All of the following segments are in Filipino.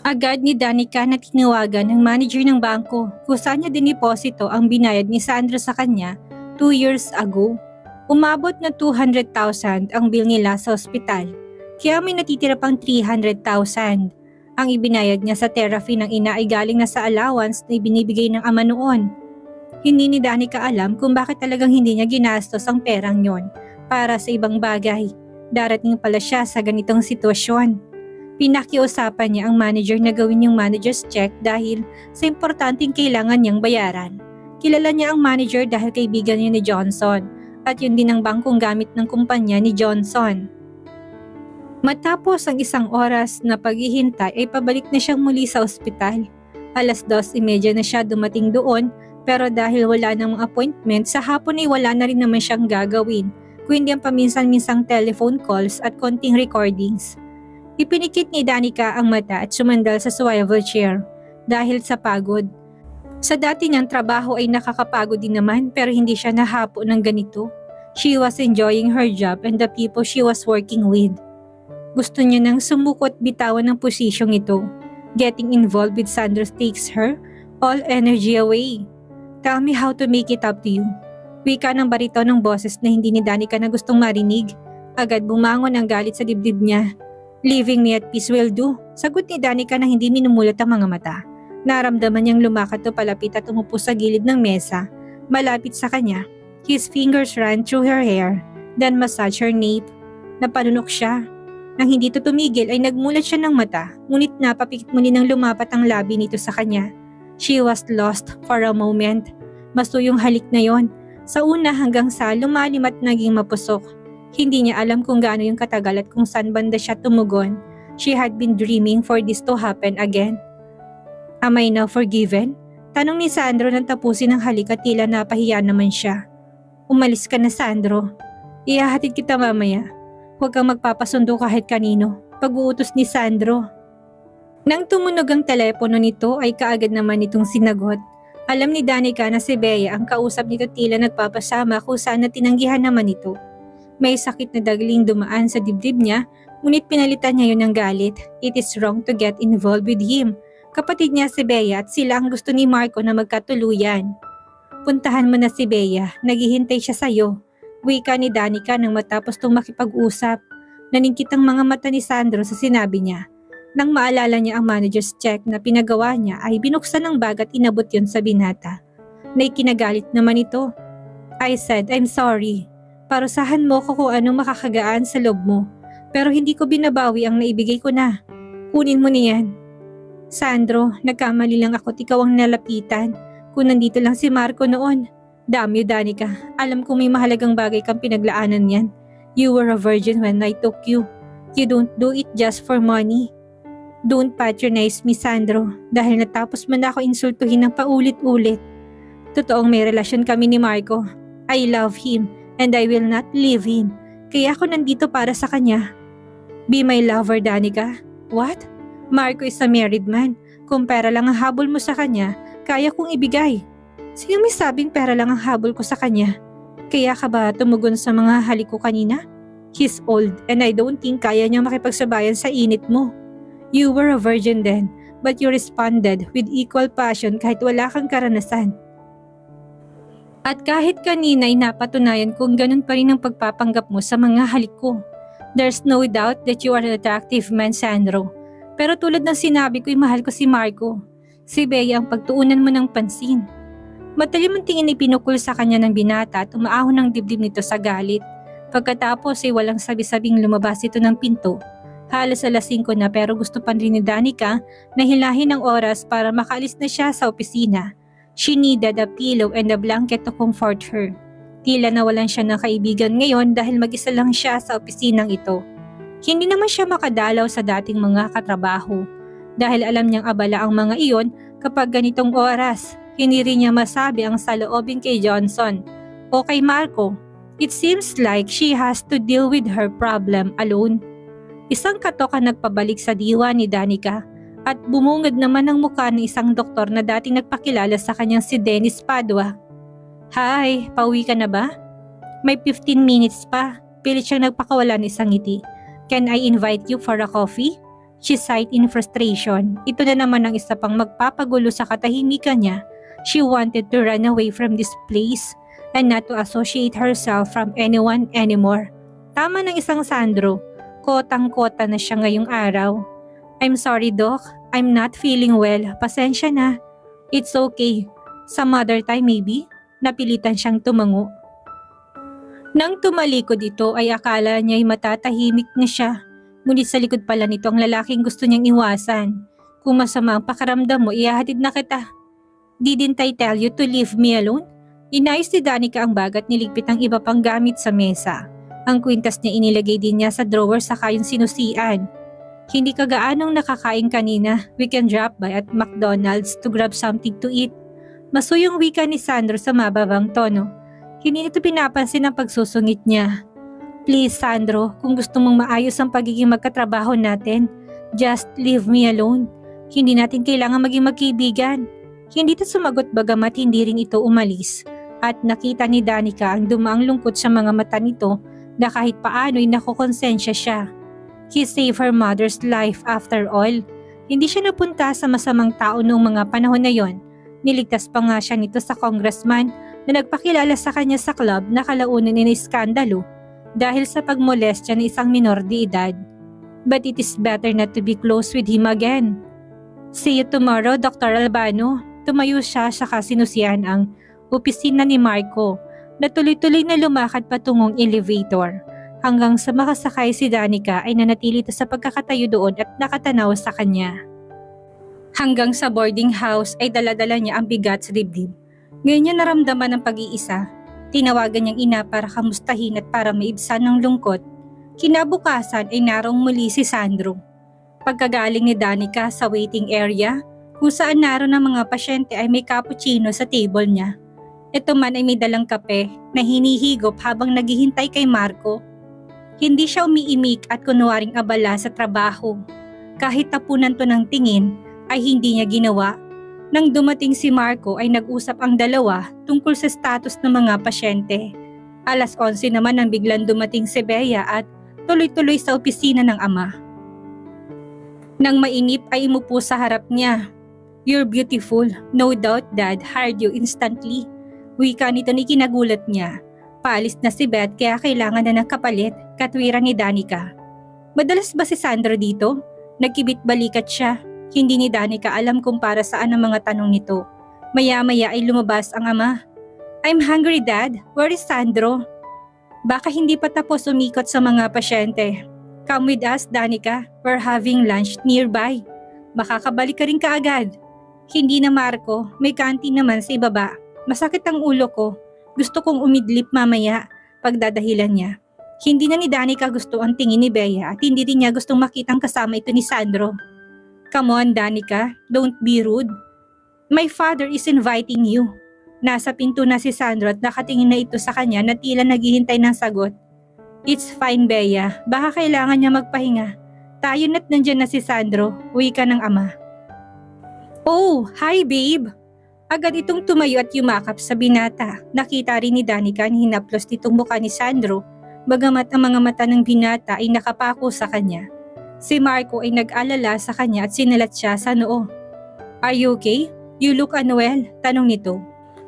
Agad ni Danica na tinawagan ng manager ng bangko kung saan niya diniposito ang binayad ni Sandro sa kanya 2 years ago. Umabot na 200,000 ang bill nila sa ospital, kaya may natitira pang 300,000. Ang ibinayad niya sa therapy ng ina ay galing na sa allowance na ibinibigay ng ama noon. Hindi ni Danica alam kung bakit talagang hindi niya ginastos ang perang yon para sa ibang bagay. Darating pala siya sa ganitong sitwasyon. Pinakiusapan niya ang manager na gawin yung manager's check dahil sa importanteng kailangan niyang bayaran. Kilala niya ang manager dahil kaibigan niya ni Johnson at yun din ang bangkong gamit ng kumpanya ni Johnson. Matapos ang 1 oras na paghihintay ay pabalik na siyang muli sa ospital. 2:30 na siya dumating doon pero dahil wala namang appointment sa hapon ay wala na rin naman siyang gagawin kundi ang paminsan-minsang telephone calls at konting recordings. Ipinikit ni Danica ang mata at sumandal sa swivel chair dahil sa pagod. Sa dati niyang trabaho ay nakakapagod din naman pero hindi siya nahapo ng ganito. She was enjoying her job and the people she was working with. Gusto niya nang sumuko at bitawan ng posisyong ito. Getting involved with Sandro takes her all energy away. Tell me how to make it up to you. Wika ng barito ng boses na hindi ni Danica na gustong marinig. Agad bumangon ang galit sa dibdib niya. Leaving me at peace will do. Sagot ni Danica na hindi minumulat ang mga mata. Naramdaman niyang lumakad o palapit at umupo sa gilid ng mesa. Malapit sa kanya, his fingers ran through her hair, then massaged her nape. Napalunok siya. Nang hindi to tumigil ay nagmulat siya ng mata, ngunit napapikit muli nang lumapat ang labi nito sa kanya. She was lost for a moment. Maso yung halik na yon. Sa una hanggang sa lumalim at naging mapusok. Hindi niya alam kung gaano yung katagal at kung saan banda siya tumugon. She had been dreaming for this to happen again. Am I now forgiven? Tanong ni Sandro nang tapusin ang halik at tila napahiya naman siya. Umalis ka na, Sandro. Ihahatid kita mamaya. Huwag kang magpapasundo kahit kanino. Pag-uutos ni Sandro. Nang tumunog ang telepono nito ay kaagad naman itong sinagot. Alam ni Danica na si Bea ang kausap nito tila nagpapasama kung saan na tinanggihan naman ito. May sakit na dagling dumaan sa dibdib niya, ngunit pinalitan niya yun ng galit. It is wrong to get involved with him. Kapatid niya si Bea at sila ang gusto ni Marco na magkatuluyan. Puntahan mo na si Bea, naghihintay siya sa'yo. Wika ni Danica nang matapos itong makipag-usap. Naningkit ang mga mata ni Sandro sa sinabi niya. Nang maalala niya ang manager's check na pinagawa niya ay binuksan ng bag at inabot yon sa binata. Naikinagalit naman ito. I said, I'm sorry. Parusahan mo ko kung anong makakagaan sa loob mo. Pero hindi ko binabawi ang naibigay ko na. Kunin mo niyan. Sandro, nagkamali lang ako at ikaw ang nalapitan. Kung nandito lang si Marco noon. Damyo, Danica. Alam kong may mahalagang bagay kang pinaglaanan yan. You were a virgin when I took you. You don't do it just for money. Don't patronize me, Sandro. Dahil natapos mo na ako insultuhin ng paulit-ulit. Totoong may relasyon kami ni Marco. I love him and I will not leave him. Kaya ako nandito para sa kanya. Be my lover, Danica. What? Marco is a married man. Kung pera lang ang habol mo sa kanya, kaya kong ibigay. Sino may sabing pera lang ang habol ko sa kanya? Kaya ka ba tumugon sa mga halik ko kanina? He's old and I don't think kaya niya makipagsabayan sa init mo. You were a virgin then, but you responded with equal passion kahit wala kang karanasan. At kahit kanina ay napatunayan kung ganun pa rin ang pagpapanggap mo sa mga halik ko. There's no doubt that you are an attractive man, Sandro. Pero tulad ng sinabi ko'y mahal ko si Marco. Si Bea ang pagtuunan mo ng pansin. Matalim ang tingin ni pinukul sa kanya ng binata at umaahon ng dibdib nito sa galit. Pagkatapos ay walang sabi-sabing lumabas ito ng pinto. Halos 5:00 na pero gusto pa rin ni Danica na hilahin ang oras para makaalis na siya sa opisina. She needed a pillow and a blanket to comfort her. Tila nawalan siya ng kaibigan ngayon dahil mag-isa lang siya sa opisinang ito. Hindi naman siya makadalaw sa dating mga katrabaho dahil alam niyang abala ang mga iyon kapag ganitong oras. Hindi rin niya masabi ang saloobin kay Johnson o kay Marco. It seems like she has to deal with her problem alone. Isang katok ang nagpabalik sa diwa ni Danica at bumungad naman ang mukha ng isang doktor na dating nagpakilala sa kanyang si Dennis Padua. Hi, pauwi ka na ba? May 15 minutes pa. Pilit siyang nagpakawala ng isang ngiti. Can I invite you for a coffee? She sighed in frustration. Ito na naman ang isa pang magpapagulo sa katahimikan niya. She wanted to run away from this place and not to associate herself from anyone anymore. Tama ng isang Sandro. Kotang-kota na siya ngayong araw. I'm sorry, Doc. I'm not feeling well. Pasensya na. It's okay. Some other time maybe. Napilitan siyang tumango. Nang tumalikod ito ay akala niya'y matatahimik na siya. Ngunit sa likod pala nito ang lalaking gusto niyang iwasan. Kung masama ang pakiramdam mo, ihahatid na kita. Didn't I tell you to leave me alone? Inayos ni Danica ang bag at niligpit ang iba pang gamit sa mesa. Ang kwintas niya inilagay din niya sa drawer saka yung sinusian. Hindi ka gaanong nakakain kanina. We can drop by at McDonald's to grab something to eat. Masuyong wika ni Sandro sa mababang tono. Hindi nito pinapansin ang pagsusungit niya. Please Sandro, kung gusto mong maayos ang pagiging magkatrabaho natin, just leave me alone. Hindi natin kailangan maging magkaibigan. Hindi ito sumagot bagamat hindi rin ito umalis. At nakita ni Danica ang dumaang lungkot sa mga mata nito na kahit paano'y nakukonsensya siya. He saved her mother's life after all. Hindi siya napunta sa masamang tao noong mga panahon na yon. Niligtas pa nga siya nito sa congressman na nagpakilala sa kanya sa club na kalaunan ni iskandalo dahil sa pagmolestya ng isang minor de edad. But it is better not to be close with him again. See you tomorrow, Dr. Albano. Tumayo siya sa kasinusian ang opisina ni Marco na tuloy-tuloy na lumakad patungong elevator. Hanggang sa makasakay si Danica ay nanatili ito sa pagkakatayo doon at nakatanaw sa kanya. Hanggang sa boarding house ay daladala niya ang bigat sa dibdib. Ngayon niya naramdaman ang pag-iisa. Tinawagan niyang ina para kamustahin at para maibsan ng lungkot. Kinabukasan ay narong muli si Sandro. Pagkagaling ni Danica sa waiting area, kung saan naroon ang mga pasyente ay may cappuccino sa table niya. Ito man ay may dalang kape na hinihigop habang naghihintay kay Marco. Hindi siya umiimik at kunwaring abala sa trabaho. Kahit tapunan to ng tingin ay hindi niya ginawa. Nang dumating si Marco ay nag-usap ang dalawa tungkol sa status ng mga pasyente. 11:00 naman nang biglang dumating si Bea at tuloy-tuloy sa opisina ng ama. Nang mainip ay umupo sa harap niya. You're beautiful. No doubt Dad hired you instantly. Wika nito ni kinagulat niya. Paalis na si Beth kaya kailangan na ng kapalit, katwiran ni Danica. Madalas ba si Sandro dito? Nagkibit balikat siya. Hindi ni Danica alam kung para saan ang mga tanong nito. Maya-maya ay lumabas ang ama. I'm hungry, Dad. Where is Sandro? Baka hindi pa tapos umikot sa mga pasyente. Come with us, Danica. We're having lunch nearby. Makakabalik ka rin kaagad. Hindi na Marco, may kantin naman sa ibaba. Masakit ang ulo ko. Gusto kong umidlip mamaya, pagdadahilan niya. Hindi na ni Danica gusto ang tingin ni Bea at hindi rin niya gustong makitang kasama ito ni Sandro. Come on, Danica, don't be rude. My father is inviting you. Nasa pinto na si Sandro at nakatingin na ito sa kanya na tila naghihintay ng sagot. It's fine, Bea. Baka kailangan niya magpahinga. Tayo na't nandyan na si Sandro, wika ng ama. Oh, hi babe! Agad itong tumayo at yumakap sa binata. Nakita rin ni Danica na hinaplos nitong mukha ni Sandro, bagamat ang mga mata ng binata ay nakapako sa kanya. Si Marco ay nag-alala sa kanya at sinalat siya sa noo. Are you okay? You look unwell, tanong nito.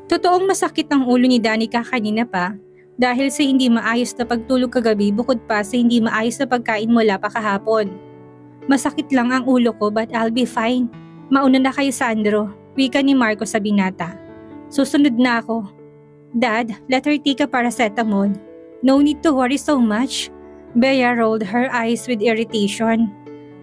Totoong masakit ang ulo ni Danica kanina pa dahil sa hindi maayos na pagtulog kagabi bukod pa sa hindi maayos na pagkain mula pa kahapon. Masakit lang ang ulo ko but I'll be fine. Mauna na kayo Sandro, wika ni Marco sa binata. Susunod na ako. Dad, let her take a paracetamol. No need to worry so much. Bea rolled her eyes with irritation.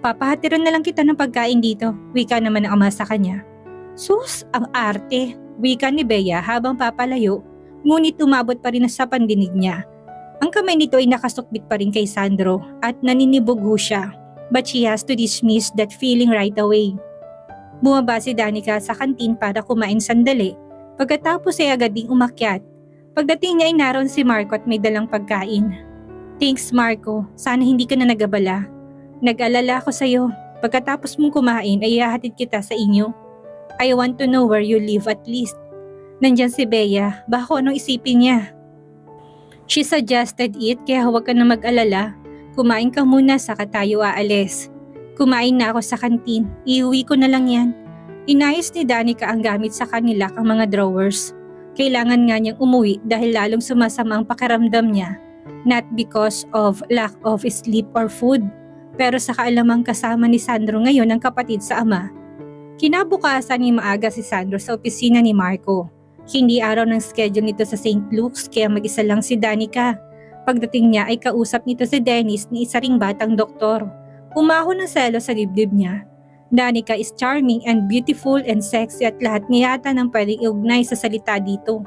Papahatiran na lang kita ng pagkain dito, wika naman ang ama sa kanya. Sus, ang arte, wika ni Bea habang papalayo, ngunit tumabot pa rin sa pandinig niya. Ang kamay nito ay nakasukbit pa rin kay Sandro at naninibugho siya, but she has to dismiss that feeling right away. Bumaba si Danica sa kantin para kumain sandali, pagkatapos ay agad ding umakyat. Pagdating niya ay naroon si Marco at may dalang pagkain. Thanks Marco, sana hindi ka na nagabala. Nag-alala ako sa'yo, pagkatapos mong kumain ay ihahatid kita sa inyo. I want to know where you live at least. Nandyan si Bea, baka anong isipin niya. She suggested it kaya huwag ka na mag-alala. Kumain ka muna saka tayo aalis. Kumain na ako sa kantin. Iuwi ko na lang yan. Inayos ni Danica ang gamit sa kanila ang mga drawers. Kailangan nga niyang umuwi dahil lalong sumasama ang pakiramdam niya. Not because of lack of sleep or food, pero sa kaalamang kasama ni Sandro ngayon ang kapatid sa ama. Kinabukasan ni maaga si Sandro sa opisina ni Marco. Hindi araw ng schedule nito sa St. Luke's kaya mag-isa lang si Danica. Pagdating niya ay kausap nito si Dennis ni isa ring batang doktor. Umahon ng selo sa dibdib niya. Danica is charming and beautiful and sexy at lahat niya yata ng pwedeng iugnay sa salita dito.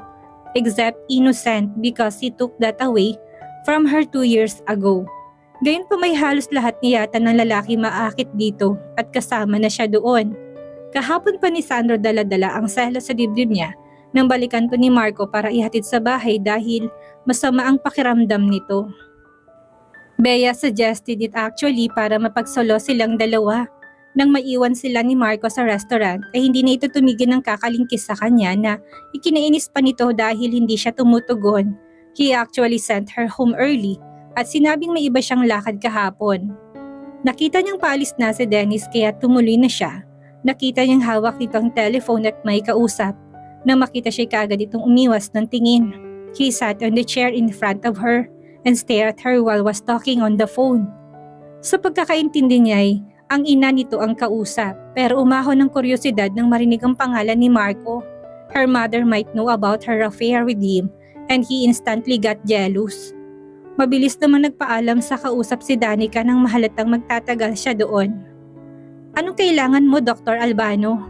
Except innocent because he took that away from her 2 years ago. Gayon pa may halos lahat niya yata ng lalaki maakit dito at kasama na siya doon. Kahapon pa ni Sandro dala-dala ang selo sa dibdib niya nang balikan to ni Marco para ihatid sa bahay dahil masama ang pakiramdam nito. Bea suggested it actually para mapagsolo silang dalawa. Nang maiwan sila ni Marco sa restaurant ay hindi na ito tumigil ng kakalingkis sa kanya na ikinainis pa nito dahil hindi siya tumutugon. He actually sent her home early at sinabing may iba siyang lakad kahapon. Nakita niyang paalis na si Dennis kaya tumuloy na siya. Nakita niyang hawak nito ang telephone at may kausap. Nang makita siya kaagad itong umiwas ng tingin. He sat on the chair in front of her and stared at her while was talking on the phone. Sa pagkakaintindi niya ay ang ina nito ang kausap pero umahon ng kuryosidad nang marinig ang pangalan ni Marco. Her mother might know about her affair with him and he instantly got jealous. Mabilis naman nagpaalam sa kausap si Danica nang mahalatang magtatagal siya doon. Anong kailangan mo, Dr. Albano?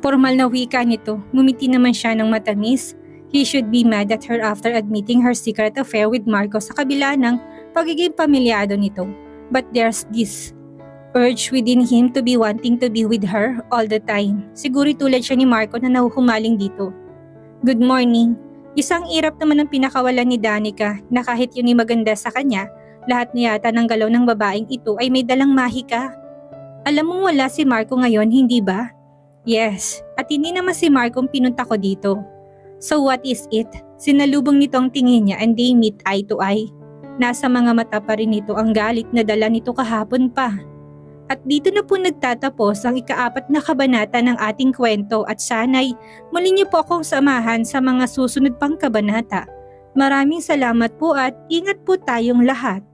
Formal na wika nito, ngumiti naman siya ng matamis. He should be mad at her after admitting her secret affair with Marco sa kabila ng pagiging pamilyado nito. But there's this urge within him to be wanting to be with her all the time. Siguro tulad siya ni Marco na nahuhumaling dito. Good morning. Isang irap naman ang pinakawalan ni Danica na kahit yun ay maganda sa kanya, lahat niya yata ng galaw ng babaeng ito ay may dalang mahika. Alam mong wala si Marco ngayon, hindi ba? Yes, at hindi naman si Marco ang pinunta ko dito. So what is it? Sinalubong nito ang tingin niya and they meet eye to eye. Nasa mga mata pa rin nito ang galit na dala nito kahapon pa. At dito na po nagtatapos ang ika-4 na kabanata ng ating kwento at sana'y muli niyo po akong samahan sa mga susunod pang kabanata. Maraming salamat po at ingat po tayong lahat.